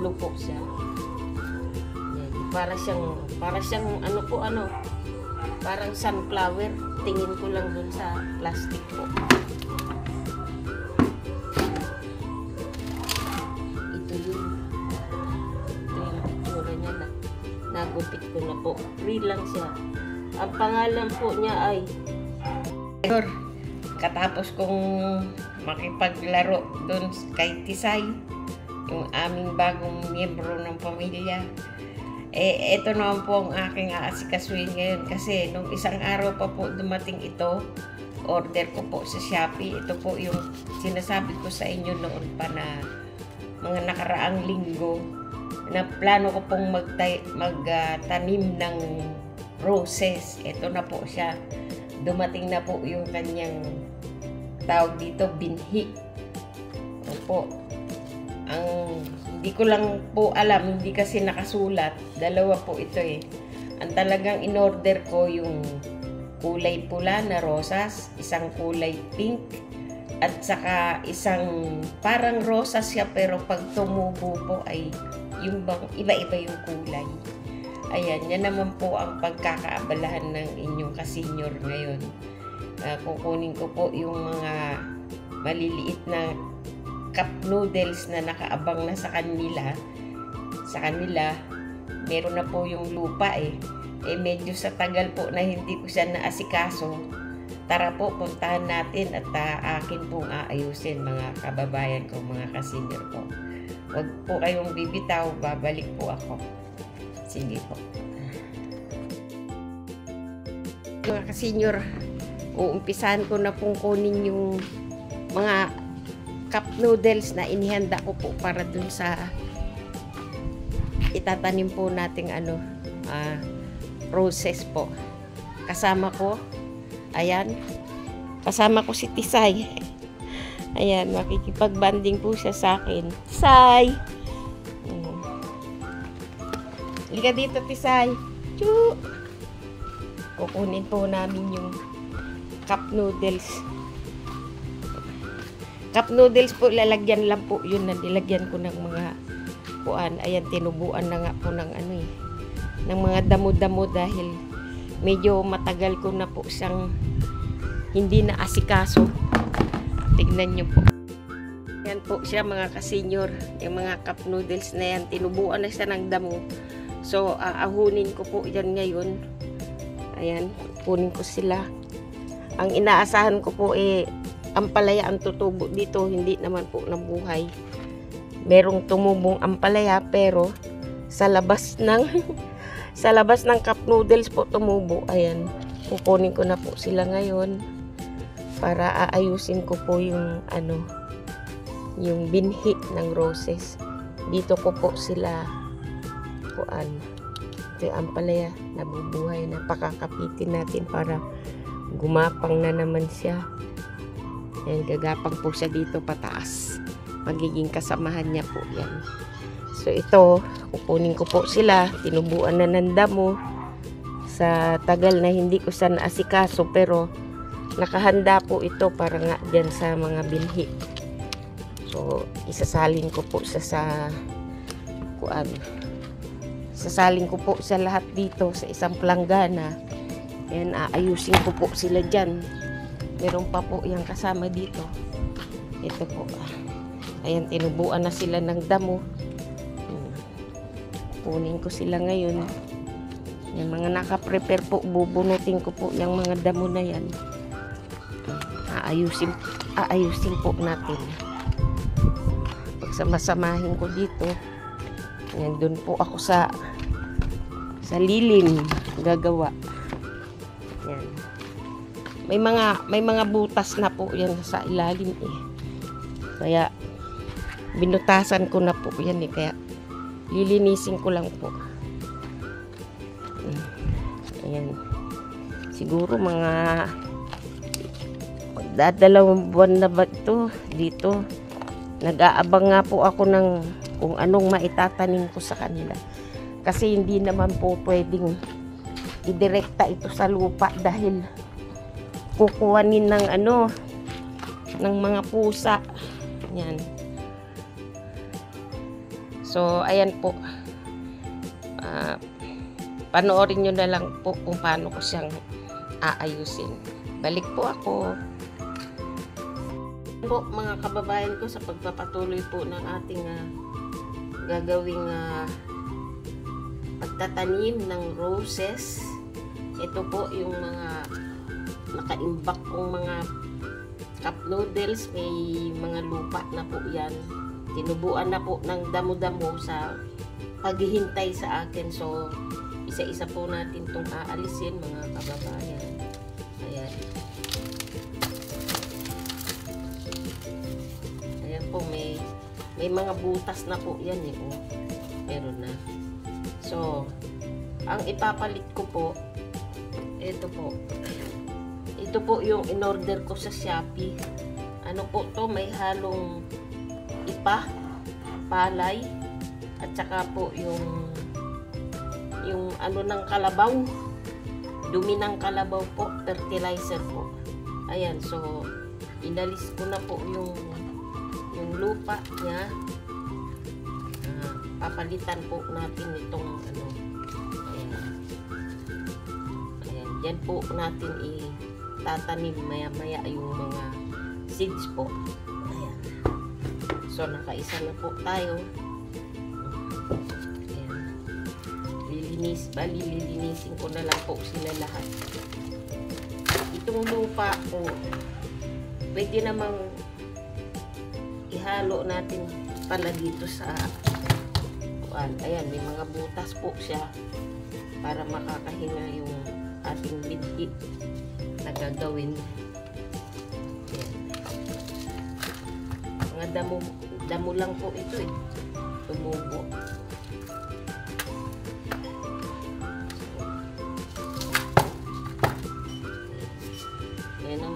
tatlo po siya. Yan. Para siyang parang sunflower. Tingin ko lang dun sa plastic po. Ito yung picture niya na. Nagupit ko na po. Free lang siya. Ang pangalan po niya ay katapos kong makipaglaro doon kay Tisay, yung aming bagong miyembro ng pamilya. Ito naman po ang aking aasikasuhin ngayon kasi nung isang araw pa po dumating ito, order ko po sa Shopee. Ito po yung sinasabi ko sa inyo noon pa na mga nakaraang linggo na plano ko pong magtanim ng roses. Ito na po siya. Dumating na po yung kanyang tawag dito, binhi. Opo. Hindi ko lang po alam, hindi kasi nakasulat. Dalawa po ito eh. Ang talagang in-order ko yung kulay pula na rosas, isang kulay pink, at saka isang parang rosas siya pero pag tumubo po ay yung bang iba-iba yung kulay. Ayan, yan naman po ang pagkakaabalahan ng inyong kasenyor ngayon. Kukunin ko po yung mga maliliit na cup noodles na nakaabang na sa kanila. Meron na po yung lupa eh. Medyo sa tagal po na hindi ko siya naasikaso. Tara po, puntahan natin at akin pong aayusin mga kababayan ko, mga kasenyor ko. Huwag po kayong bibitaw, babalik po ako. Sige po. Mga kasenyor, uumpisahan ko na pong kunin yung mga cup noodles na inihanda ko po para dun sa itatanim po nating roses po. Kasama ko, ayan, kasama ko si Tisay. Ayan, makikipag-banding po siya sa akin. Tisay! Liga dito, Tisay. Choo! Kukunin po namin yung cup noodles. Cup noodles po, lalagyan lang po yun na nilagyan ko ng mga kuan. Ayan, tinubuan na nga po ng ng mga damo-damo dahil medyo matagal ko na po siyang hindi na asikaso. Tignan nyo po. Yan po siya mga kasenyor. Yung mga cup noodles na yan, tinubuan na siya ng damo. So, aahunin ko po yan ngayon. Ayan, kunin ko sila. Ang inaasahan ko po ampalaya ang tutubo dito, hindi naman po nabuhay. Merong tumubong ampalaya pero sa labas ng cup noodles po tumubo. Ayan, kukunin ko na po sila ngayon para aayusin ko po yung yung binhi ng roses. Dito ko po sila kuan. Ito yung ampalaya, nabubuhay na. Pakakapitin natin para gumapang na naman siya. Ayan, gagapang po siya dito pataas. Magiging kasamahan niya po yan. So ito, kukunin ko po sila. Tinubuan na ng damo. Sa tagal na hindi ko siya naasikaso pero nakahanda po ito para nga dyan sa mga binhi. So isasalin ko po siya sa kuan. Sasalin ko po sa lahat dito sa isang planggana. Ayan, aayusin ko po sila dyan. Meron pa po yung kasama dito. Ito po. Ayan, tinubuan na sila ng damo. Kunin ko sila ngayon. Yung mga nakaprepare po, bubunutin ko po yung mga damo na yan. Aayusin po natin. Pagsamasamahin ko dito. Ayan, dun po ako sa lilim gagawa. Ayan. May mga butas na po yan sa ilalim eh. Kaya binutasan ko na po yan eh. Kaya lilinisin ko lang po. Ayan. Siguro mga dalawang buwan na ba ito dito. Nag-aabang nga po ako ng kung anong maitatanim ko sa kanila. Kasi hindi naman po pwedeng idirekta ito sa lupa dahil kukuhanin ng ng mga pusa. Yan. So, ayan po. Panoorin nyo na lang po kung paano ko siyang aayusin. Balik po ako. Po mga kababayan ko, sa pagpapatuloy po ng ating gagawing pagtatanim ng roses. Ito po yung mga nakaimbak kong mga cup noodles. May mga lupa na po yan. Tinubuan na po ng damo-damo sa paghihintay sa akin. So, isa-isa po natin itong aalisin mga kababayan. Ayan. Ayan po, may mga butas na po yan eh. Oh, meron na. So, ang ipapalit ko po, ito po. Ito po yung in-order ko sa Shopee. Ano po to, may halong ipa, palay, at saka po yung ano ng kalabaw, dumi ng kalabaw po, fertilizer po. Ayan, so inalis ko na po yung lupa niya. Papalitan po natin itong ano. Ayan, dyan po natin itatanim maya-maya yung mga seeds po. Ayan. So nakaisa na po tayo. Lilinisin ko na lang po sila lahat. Itong lupa po, pwede namang ihalo natin pala dito sa kuan. Ayan, may mga butas po siya para makakahinga yung ating binhi na gagawin. Ayan. Mga damo lang po ito eh. Tumubo.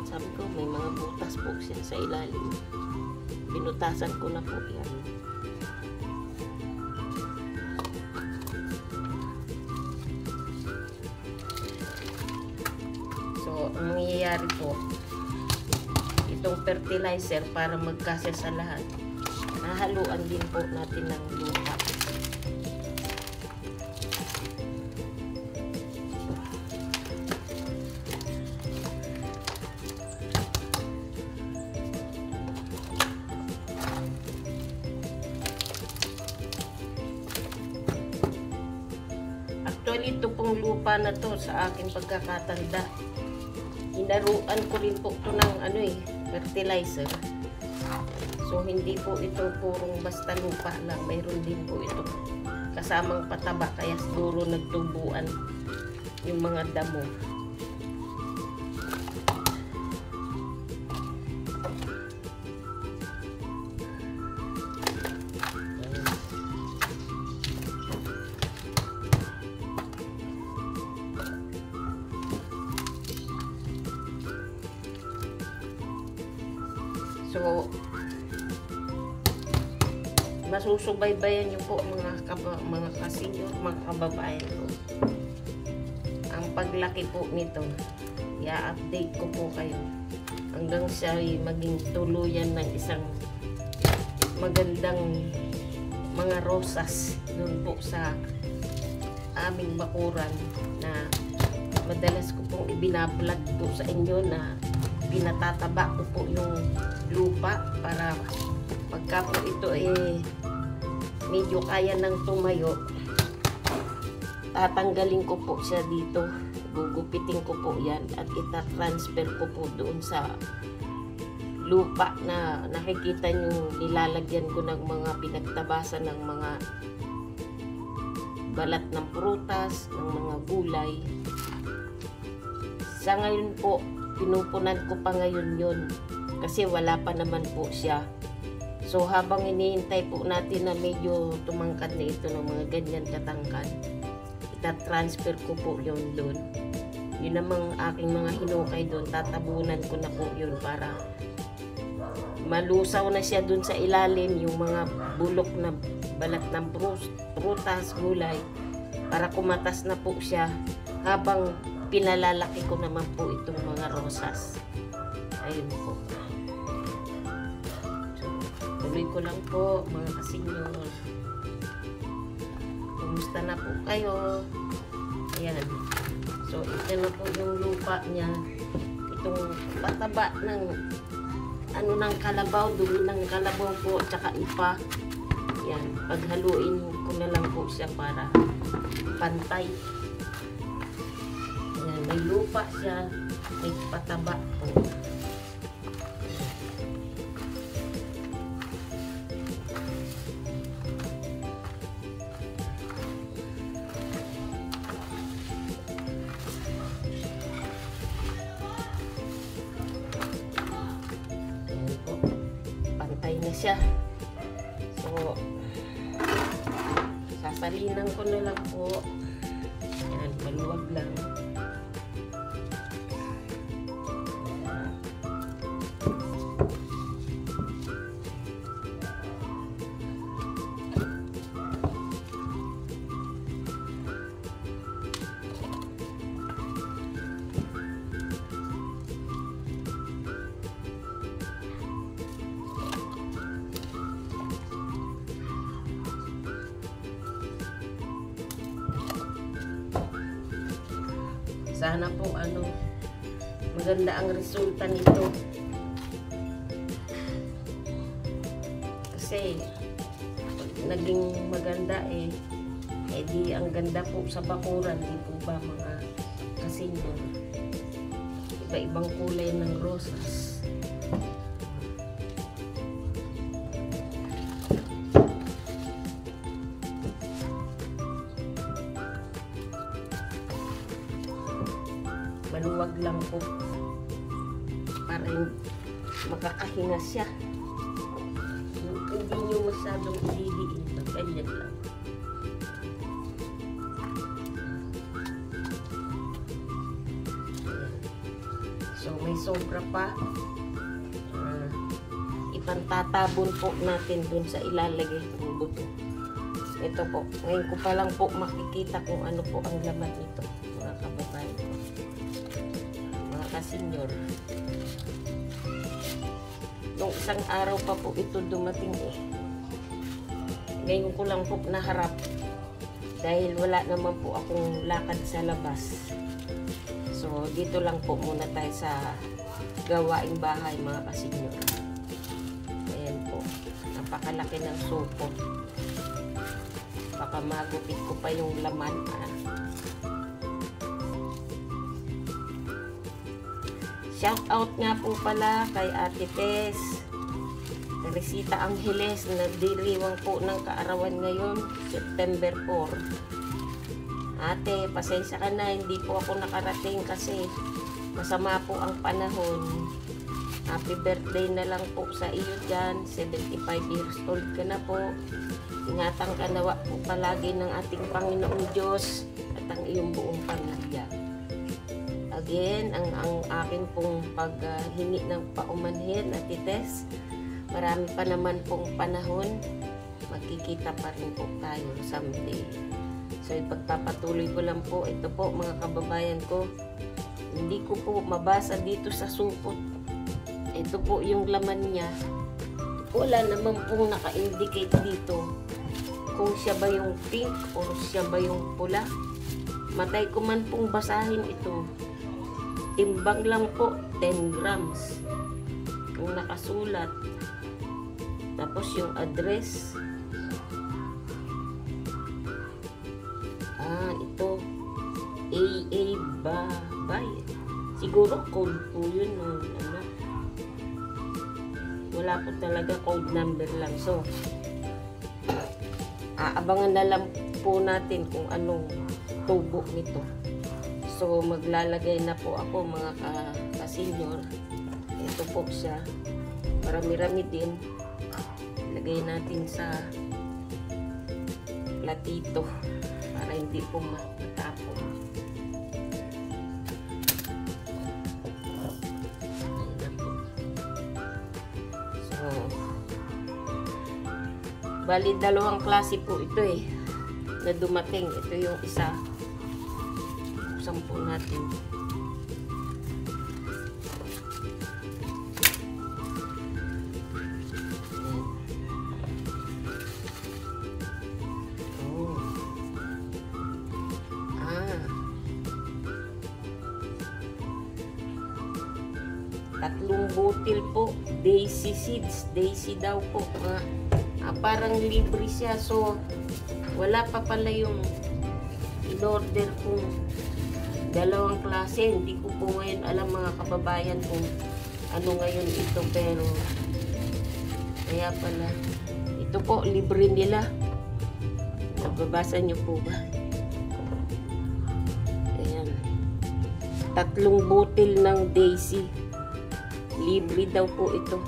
Sabi ko, may mga butas po siya sa ilalim. Pinutasan ko na po yan. So, ang mangyayari po, itong fertilizer para magkasya sa lahat, nahaluan din po natin ng lupa. Actually, ito pong lupa na to sa aking pagkakatanda, inaruan ko rin po ito ng fertilizer. So, hindi po ito purong basta lupa lang. Mayroon din po ito kasamang pataba. Kaya siguro nagtubuan yung mga damo. So, masusubaybayan niyo po mga kasenyor, mga kababayan ko. Ang paglaki po nito, i-update ko po kayo hanggang siya maging tuluyan ng isang magandang mga rosas doon po sa aming bakuran na madalas ko pong ibinablog po sa inyo na pinatataba ko po yung lupa para pagka po ito medyo kaya nang tumayo, tatanggalin ko po siya dito, gugupitin ko po yan at ita-transfer ko po doon sa lupa na nakikita nyo nilalagyan ko ng mga pinagtabasan ng mga balat ng prutas, ng mga gulay. Sa ngayon po, pinupunan ko pa ngayon yun kasi wala pa naman po siya. So habang hinihintay po natin na medyo tumangkad na ito ng mga ganyan katangkad, ita-transfer ko po yun doon. Yun namang aking mga hinukay doon, tatabunan ko na po yun para malusaw na siya doon sa ilalim, yung mga bulok na balat ng prutas, gulay, para kumatas na po siya habang pinalalaki ko naman po itong mga rosas. Ayun po. So, tuloy ko lang po mga kasenyor. Kumusta na po kayo? Ayan. So, ito na po yung lupa niya. Itong pataba ng ng kalabaw, dumi ng kalabaw po, tsaka ipa. Ayan. Paghaluin ko na lang po siya para pantay. Ayan. May lupa siya. May pataba po. Pantay na siya. So, sasalinan ko na lang po. Yan, maluwag lang. Sana po maganda ang resulta nito. Kasi pag naging maganda di ang ganda po sa bakuran, di po ba mga kasenyor? Iba-ibang kulay ng rosas. Maluwag lang po para makakahinga siya. Hindi nyo masyadong ililiin. Ganyan lang. So may sobra pa. Ipantatabon po natin dun sa ilalagay kong buto. Ito po. Ngayon ko pa lang po makikita kung ano po ang laman nito, mga kababayan ko. Kasenyor. Nung isang araw pa po ito dumating Ngayon ko lang po naharap dahil wala naman po akong lakad sa labas. So dito lang po muna tayo sa gawaing bahay, mga kasenyor. Ayan po. Napakalaki ng supot. Baka magupit ko pa yung laman. Shout out nga po pala kay Ate Tess Teresita Angeles na diriwang po ng kaarawan ngayon, September 4. Ate, pasensya ka na, hindi po ako nakarating kasi masama po ang panahon. Happy birthday na lang po sa iyo dyan. 75 years old ka na po. Ingatan ka nawa po palagi ng ating Panginoong Diyos at ang iyong buong pamilya. Again, ang akin pong paghingi ng paumanhin at Tess, marami pa naman pong panahon, magkikita pa rin po tayo someday. So ipagpapatuloy ko lang po, ito po mga kababayan ko, hindi ko po mabasa dito sa supot. Ito po yung laman niya. Wala naman pong naka-indicate dito kung siya ba yung pink or siya ba yung pula. Matay ko man pong basahin ito. Timbang lang po, 10 grams. Kung nakasulat. Tapos yung address. Ito. AA Bay. Siguro code po yun. Wala po talaga, code number lang. So, aabangan na lang po natin kung anong tubo nito. So, maglalagay na po ako, mga kasenyor. Ito po siya. Marami-rami din. Lagay natin sa platito para hindi po matapon. So, bali dalawang klase po ito na dumating. Ito yung isa. Sampo natin. 3 butil po, daisy seeds. Daisy daw po. Parang libre siya. So, wala pa pala yung in-order kong dalawang klase. Hindi ko po ngayon alam mga kababayan kung ano ngayon ito. Pero, kaya pala. Ito po, libre nila. Nababasa niyo po ba? Ayan. 3 butil ng daisy. Libre daw po ito.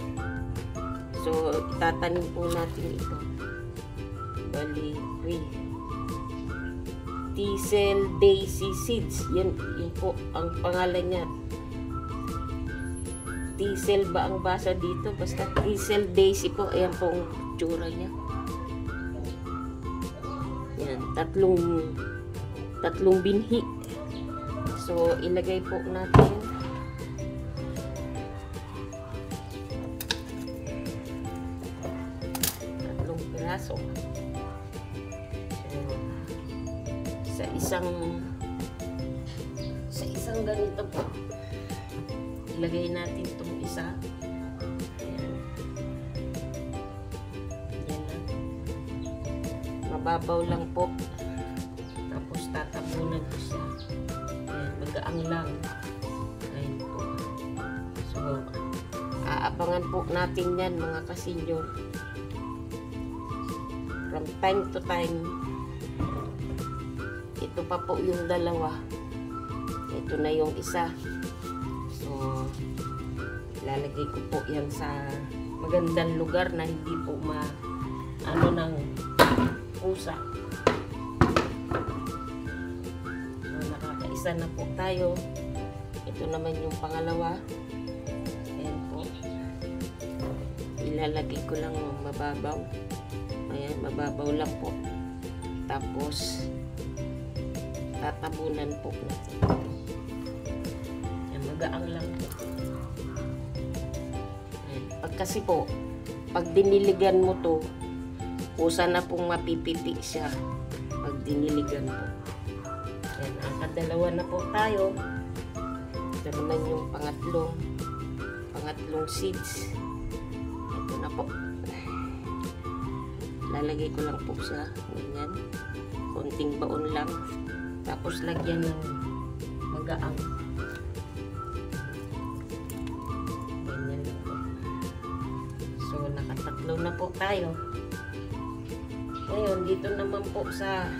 So, itatanim po natin ito. Bali, Teasel Daisy Seeds. Yan po ang pangalan niya. Teasel ba ang basa dito? Basta Teasel Daisy po. Ayan po ang tsura niya. Yan, tatlong binhi. So, ilagay po natin. So, sa isang ganito po, ilagay natin itong isa. Ayan. Ayan lang. Mababaw lang po. Tapos tatapunan ko siya. Ayan, magaang lang. Ayan po. So, aabangan po natin yan mga kasenyor. From time to time, ito pa po yung dalawa. Ito na yung isa. So, ilalagay ko po yan sa magandang lugar na hindi po ng pusa. So, nakakaisa na po tayo. Ito naman yung pangalawa. Ayan po. Ilalagay ko lang mababaw. Ayan, mababaw lang po. Tapos, tatabunan po natin. Ayan, magaang lang po. Ayan. Kasi po, pag diniligan mo to, kusa na pong mapipipi siya. Pag diniligan po. Ayan, dalawa na po tayo. Ito naman yung pangatlong seeds. Ito na po. Lalagay ko lang po sa ganyan. Konting baon lang. Tapos lagyan ng magaang. Ganyan lang po. So, nakatatlo na po tayo. Ngayon, dito naman po sa...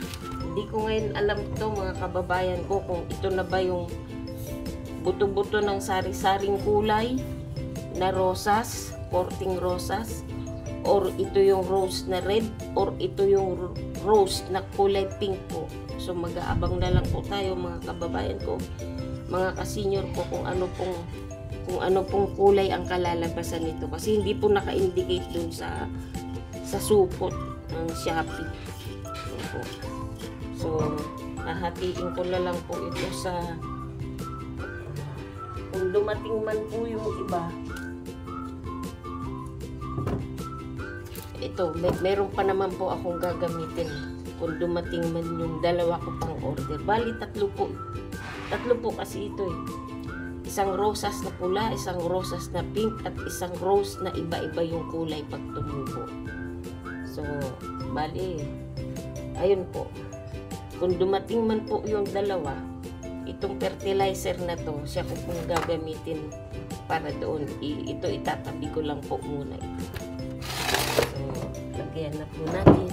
Hindi ko ngayon alam to mga kababayan ko kung ito na ba yung buto-buto ng sari-saring kulay na rosas, korting rosas. Or ito yung rose na red, or ito yung rose na kulay pink po. So mag-aabang na lang po tayo mga kababayan ko, mga kasenyor ko, kung ano pong kulay ang kalalabasan nito. Kasi hindi po naka-indicate dun sa supot ng Shopee. So hahatiin ko na lang po ito sa, kung dumating man po yung iba. Ito, meron pa naman po akong gagamitin kung dumating man yung dalawa ko pang order. Bali, tatlo po kasi ito eh. Isang rosas na pula, isang rosas na pink, at isang rose na iba-iba yung kulay pag tumubo. So, bali, ayun po. Kung dumating man po yung dalawa, itong fertilizer na to, siya ko pong gagamitin para doon. Ito itatabi ko lang po muna ito. So, lagyan na po natin.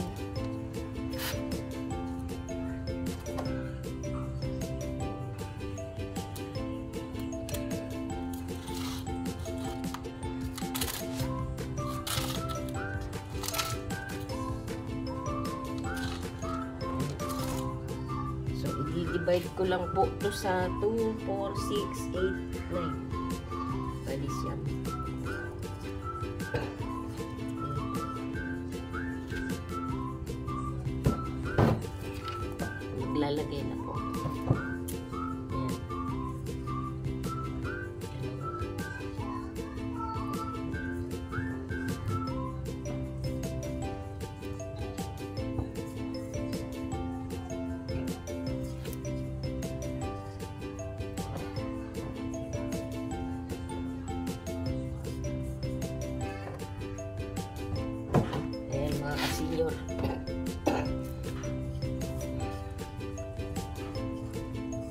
So, i-divide ko lang po ito sa 2, 4, 6, 8, 9. Bali siya. Maglalagay na po. Ayan. kasenyor.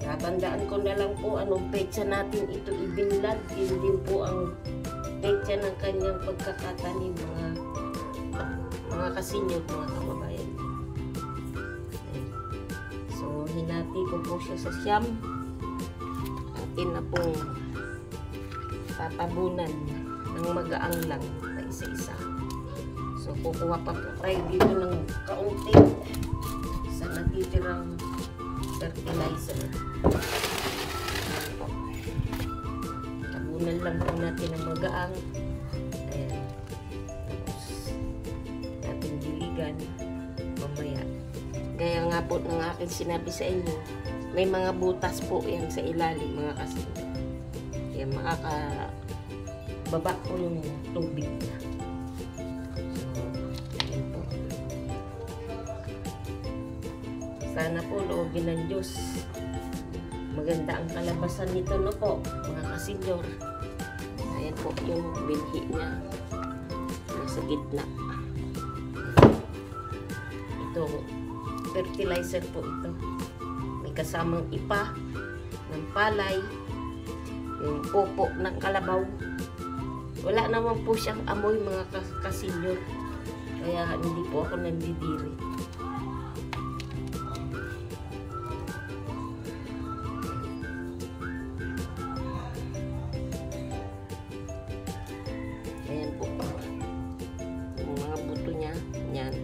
Tatandaan ko na lang po anong petsa natin ito ibinlad. Yun din po ang petsa ng kanyang pagkakatanim, mga kasenyor, mga kababayan. So, hinati ko po siya sa siyam. Atin na pong tatabunan ng magaang lang na isa-isa. So, kukuha pa po tayo dito ng kaunti sa natitirang fertilizer. Tabunan lang po natin ng magaang. Ayan. Tapos, natin diligan mamaya. Gaya nga po ng aking sinabi sa inyo, may mga butas po yan sa ilalim, mga kasenyor. Yan, makakababa po yung tubig na. So, yan po. Sana po loobin ng Diyos. Maganda ang kalabasan nito, no po, mga kasenyor. Ayan po yung binhi niya. Nasa gitna. Ito, fertilizer po ito. May kasamang ipa ng palay, yung popo ng kalabaw. Wala naman po siyang amoy, mga kasenyor. Kaya hindi po ako nandidiri. Ayan po. Yung mga buto niya. Yan.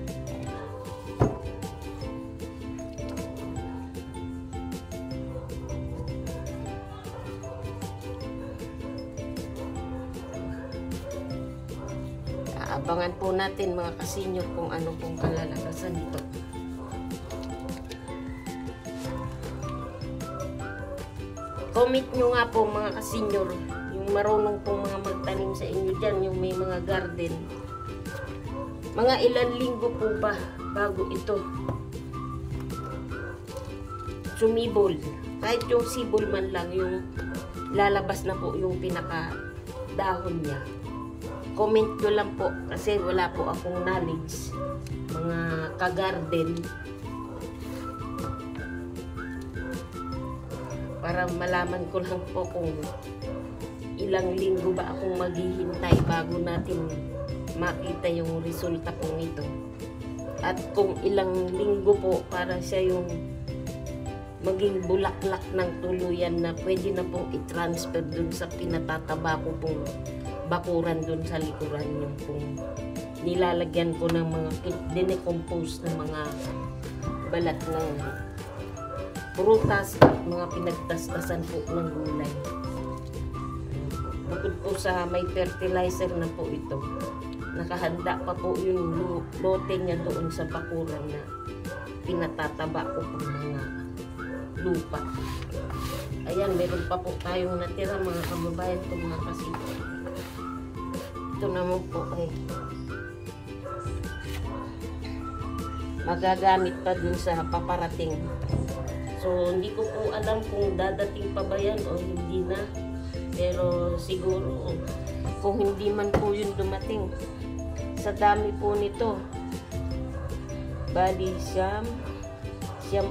Abangan po natin, mga kasenyor, kung ano pong kalalagasan nito. Comment nyo nga po, mga kasenyor, yung marunong pong mga magtanim sa inyo dyan, yung may mga garden. Mga ilan linggo po ba bago ito sumibol? Kahit yung sibol man lang, yung lalabas na po yung pinaka dahon niya. Comment nyo lang po kasi wala po akong knowledge, mga ka-garden, para malaman ko lang po kung ilang linggo ba akong maghihintay bago natin makita yung resulta po nito, at kung ilang linggo po para siya yung maging bulaklak ng tuluyan na pwede na pong i-transfer dun sa pinatataba ko pong bakuran dun sa likuran, yung pong nilalagyan ko ng mga dinecompose ng mga balat ng prutas at mga pinagtastasan po ng gulay. Bukod po sa may fertilizer na po ito, nakahanda pa po yung lote niya doon sa bakuran na pinatataba ko po mga lupa. Ayan, meron pa po tayong natira, mga kababayan ko, mga kasenyor. Ito naman po ay magagamit pa dun sa paparating. So, hindi ko po alam kung dadating pa ba yan o hindi na. Pero siguro, kung hindi man po yun dumating, sa dami po nito, bali siyam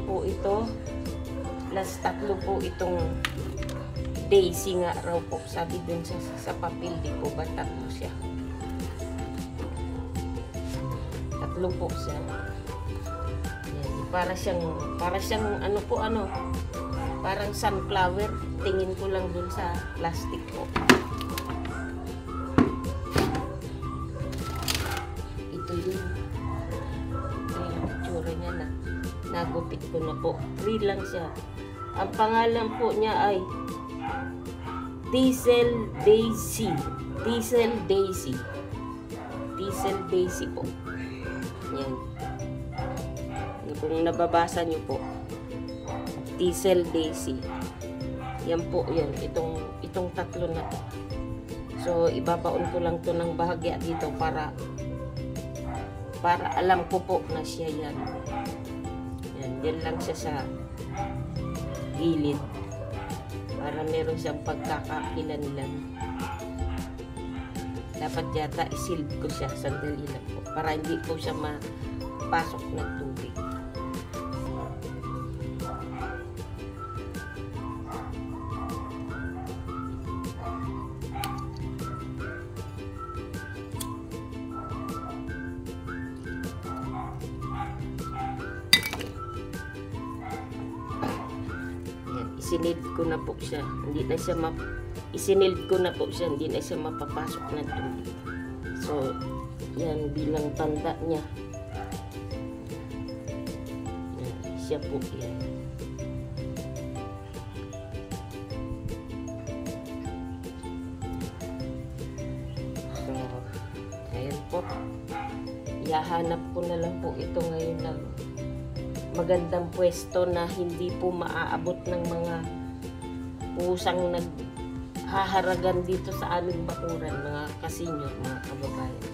po ito, plus 3 po itong daisy nga raw po, sabi dun sa papel, di po ba 3 siya? 3 po siya. Yan. Para siyang ano po, parang sunflower. Tingin ko lang dun sa plastic po. Ito yung itsura niya na nagupit ko na po. Free lang siya. Ang pangalan po niya ay Thistle Daisy. Thistle Daisy. Thistle Daisy po. Yan. Kung nababasa nyo po. Thistle Daisy. Yan po, yan. Itong 3 na to. So, ibabaon ko lang to ng bahagya dito para alam ko po na siya yan. Yan. Yan lang siya sa gilid. Para meron siyang pagkakakilanlan. dapat yata isilid ko siya. Sandali lang po. Para hindi po siya mapasok ng tubig. Isinilid ko na po siya. Isinilid ko na po siya. Hindi na siya mapapasok na tubig. So, yan bilang tanda niya. Yan, siya po yan. So, ayan po. Ihahanap ko na lang po ito ngayon ng magandang pwesto na hindi po maaabot ng mga pusang naghaharagan dito sa aming bakuran, mga kasenyor, mga kababayan.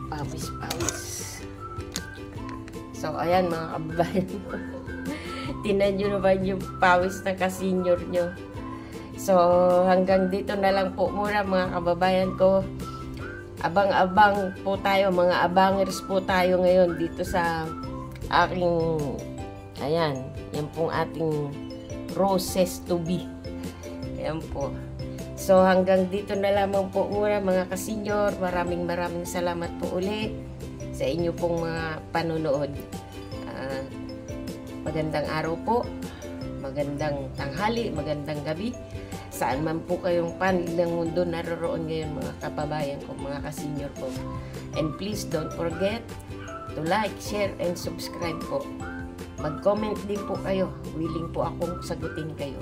Pawis. So, ayan mga kababayan. Tinan nyo naman yung pawis ng kasenyor nyo. So, hanggang dito na lang po muna mga kababayan ko. Abang-abang po tayo, mga abangers po tayo ngayon dito sa aking, ayan, yan pong ating roses to be. Ayan po. So, hanggang dito na lamang po muna mga kasenyor. Maraming salamat po ulit sa inyo pong mga panonood. Magandang araw po, magandang tanghali, magandang gabi. Saan man po kayong panig ng mundo naroroon ngayon mga kababayan ko, mga kasenyor ko. And please don't forget to like, share, and subscribe po. Mag-comment din po kayo. Willing po akong sagutin kayo.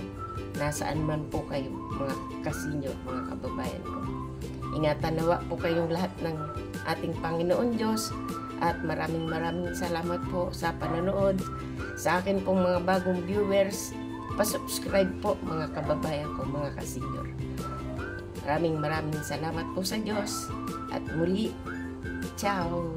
Nasaan man po kayo mga kasenyor, mga kababayan ko. Ingatan nawa po kayong lahat ng ating Panginoon Diyos. At maraming salamat po sa panonood. Sa akin pong mga bagong viewers, pa-subscribe po mga kababayan ko, mga kasenyor. Maraming salamat po sa Diyos. At muli, ciao!